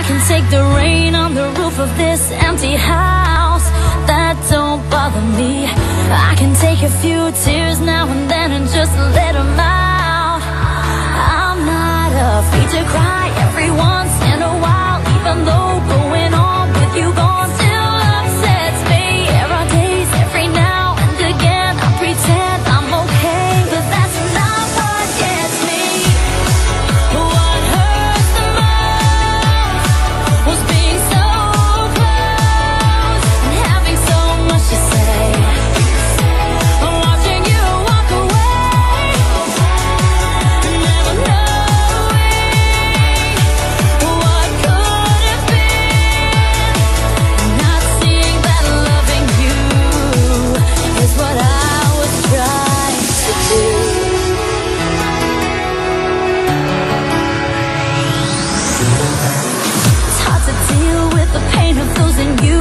can take the rain on the roof of this empty house. That don't bother me. I can take a few tears now and then and just let them out. I'm not afraid to cry every once in a while, even though going on with you gone still upsets me. There are days every now and again I pretend I'm okay, but that's not what gets me. What hurts the most was being so close and having so much to say. Watching you walk away, never knowing what could have been. Not seeing that loving you is what I was trying to do. It's hard to deal with the pain of losing you